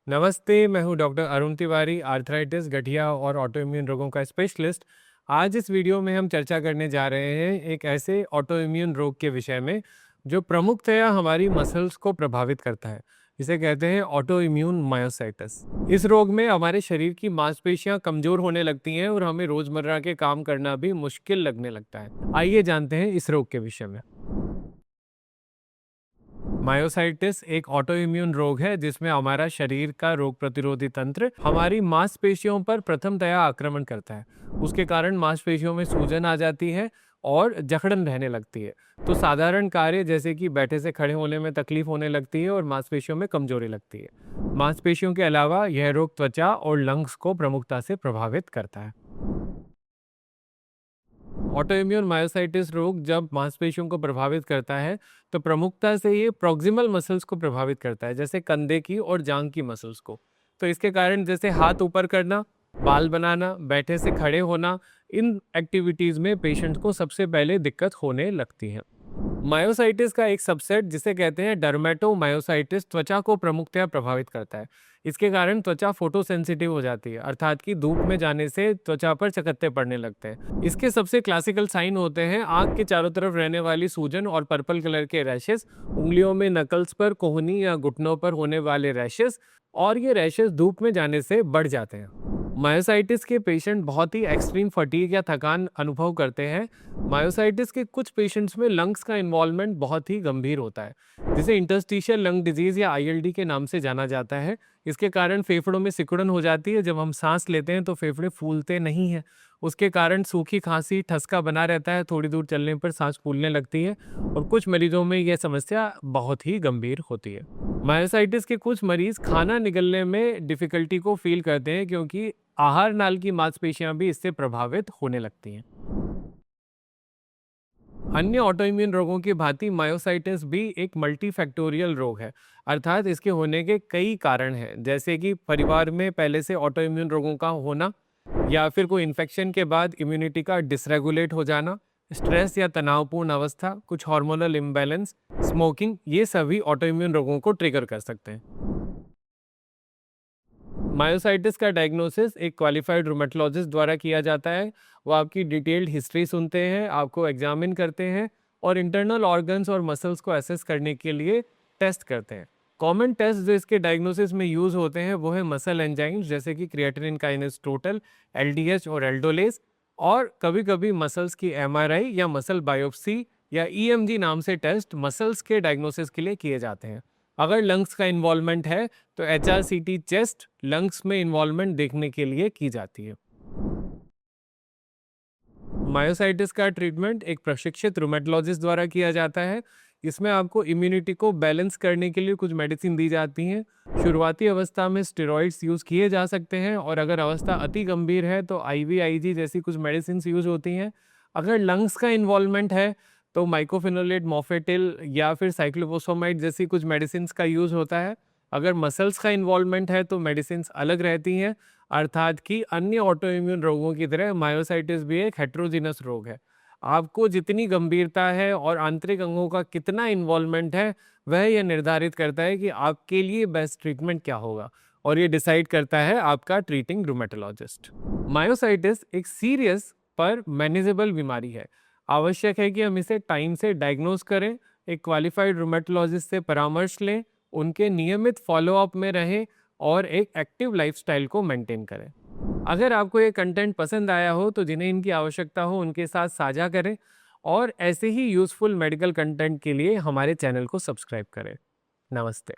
नमस्ते, मैं हूं डॉक्टर अरुण तिवारी, आर्थराइटिस, गठिया और ऑटोइम्यून रोगों का स्पेशलिस्ट। आज इस वीडियो में हम चर्चा करने जा रहे हैं एक ऐसे ऑटोइम्यून रोग के विषय में जो प्रमुखतया हमारी मसल्स को प्रभावित करता है। इसे कहते हैं ऑटोइम्यून मायोसाइटिस। इस रोग में हमारे शरीर की मांसपेशियां कमजोर होने लगती हैं और हमें रोजमर्रा के काम करना भी मुश्किल लगने लगता है। आइए जानते हैं इस रोग के विषय में। मायोसाइटिस एक ऑटोइम्यून रोग है जिसमें हमारा शरीर का रोग प्रतिरोधी तंत्र हमारी मांसपेशियों पर प्रथमतया आक्रमण करता है। उसके कारण मांसपेशियों में सूजन आ जाती है और जकड़न रहने लगती है। तो साधारण कार्य जैसे कि बैठे से खड़े होने में तकलीफ होने लगती है और मांसपेशियों में कमजोरी लगती है। मांसपेशियों के अलावा यह रोग त्वचा और लंग्स को प्रमुखता से प्रभावित करता है। ऑटोइम्यून मायोसाइटिस रोग जब मांसपेशियों को प्रभावित करता है तो प्रमुखता से ये प्रॉक्सिमल मसल्स को प्रभावित करता है, जैसे कंधे की और जांघ की मसल्स को। तो इसके कारण जैसे हाथ ऊपर करना, बाल बनाना, बैठे से खड़े होना, इन एक्टिविटीज में पेशेंट को सबसे पहले दिक्कत होने लगती है। मायोसाइटिस का एक सबसेट जिसे कहते हैं डर्मेटोमायोसाइटिस त्वचा को प्रमुखतया प्रभावित करता है। इसके कारण त्वचा फोटो सेंसिटिव हो जाती है, अर्थात कि धूप में जाने से त्वचा पर चकत्ते पड़ने लगते हैं। इसके सबसे क्लासिकल साइन होते हैं आंख के चारों तरफ रहने वाली सूजन और पर्पल कलर के रैशेस, उंगलियों में नकल्स पर, कोहनी या घुटनों पर होने वाले रैशेस, और ये रैशेस धूप में जाने से बढ़ जाते हैं। मायोसाइटिस के पेशेंट बहुत ही एक्सट्रीम फटीग या थकान अनुभव करते हैं। मायोसाइटिस के कुछ पेशेंट्स में लंग्स का इन्वॉल्वमेंट बहुत ही गंभीर होता है, जिसे इंटरस्टिशियल लंग डिजीज या आईएलडी के नाम से जाना जाता है। इसके कारण फेफड़ों में सिकुड़न हो जाती है। जब हम सांस लेते हैं तो फेफड़े फूलते नहीं हैं। उसके कारण सूखी खांसी, ठसका बना रहता है, थोड़ी दूर चलने पर सांस फूलने लगती है और कुछ मरीजों में यह समस्या बहुत ही गंभीर होती है। मायोसाइटिस के कुछ मरीज खाना निगलने में डिफिकल्टी को फील करते हैं क्योंकि आहार नाल की मांसपेशियां भी इससे प्रभावित होने लगती हैं। अन्य ऑटोइम्यून रोगों की भांति मायोसाइटिस भी एक मल्टीफैक्टोरियल रोग है, अर्थात इसके होने के कई कारण हैं, जैसे कि परिवार में पहले से ऑटोइम्यून रोगों का होना, या फिर कोई इन्फेक्शन के बाद इम्यूनिटी का डिसरेगुलेट हो जाना, स्ट्रेस या तनावपूर्ण अवस्था, कुछ हार्मोनल इम्बैलेंस, स्मोकिंग, ये सभी ऑटोइम्यून रोगों को ट्रिगर कर सकते हैं। मायोसाइटिस का डायग्नोसिस एक क्वालिफाइड रूमेटोलॉजिस्ट द्वारा किया जाता है। वो आपकी डिटेल्ड हिस्ट्री सुनते हैं, आपको एग्जामिन करते हैं और इंटरनल ऑर्गन्स और मसल्स को असेस करने के लिए टेस्ट करते हैं। कॉमन टेस्ट जो इसके डायग्नोसिस में यूज होते हैं वो है मसल एंजाइम्स, जैसे कि क्रिएटिनिन काइनेस टोटल, एलडीएच और एल्डोलेज, और कभी कभी मसल्स की एमआरआई या मसल बायोप्सी या ईएमजी नाम से टेस्ट मसल्स के डायग्नोसिस के लिए किए जाते हैं। अगर लंग्स का इन्वॉल्वमेंट है तो एचआरसीटी चेस्ट लंग्स में इन्वॉल्वमेंट देखने के लिए की जाती है। मायोसाइटिस का ट्रीटमेंट एक प्रशिक्षित रूमेटोलॉजिस्ट द्वारा किया जाता है। इसमें आपको इम्यूनिटी को बैलेंस करने के लिए कुछ मेडिसिन दी जाती हैं। शुरुआती अवस्था में स्टेरॉइड्स यूज किए जा सकते हैं और अगर अवस्था अति गंभीर है तो आईवीआईजी जैसी कुछ मेडिसिन यूज होती हैं। अगर लंग्स का इन्वॉल्वमेंट है तो माइकोफिनोलेट, मॉफेटिल या फिर साइक्लोफोसफामाइड जैसी कुछ मेडिसिन का यूज होता है। अगर मसल्स का इन्वॉल्वमेंट है तो मेडिसिन अलग रहती हैं, अर्थात कि अन्य ऑटोइम्यून रोगों की तरह मायोसाइटिस भी एक हेट्रोजिनस रोग है। आपको जितनी गंभीरता है और आंतरिक अंगों का कितना इन्वॉल्वमेंट है, वह यह निर्धारित करता है कि आपके लिए बेस्ट ट्रीटमेंट क्या होगा, और ये डिसाइड करता है आपका ट्रीटिंग रूमेटोलॉजिस्ट। मायोसाइटिस एक सीरियस पर मैनेजेबल बीमारी है। आवश्यक है कि हम इसे टाइम से डायग्नोज करें, एक क्वालिफाइड रूमेटोलॉजिस्ट से परामर्श लें, उनके नियमित फॉलोअप में रहें और एक एक्टिव लाइफस्टाइल को मेंटेन करें। अगर आपको ये कंटेंट पसंद आया हो तो जिन्हें इनकी आवश्यकता हो उनके साथ साझा करें, और ऐसे ही यूजफुल मेडिकल कंटेंट के लिए हमारे चैनल को सब्सक्राइब करें। नमस्ते।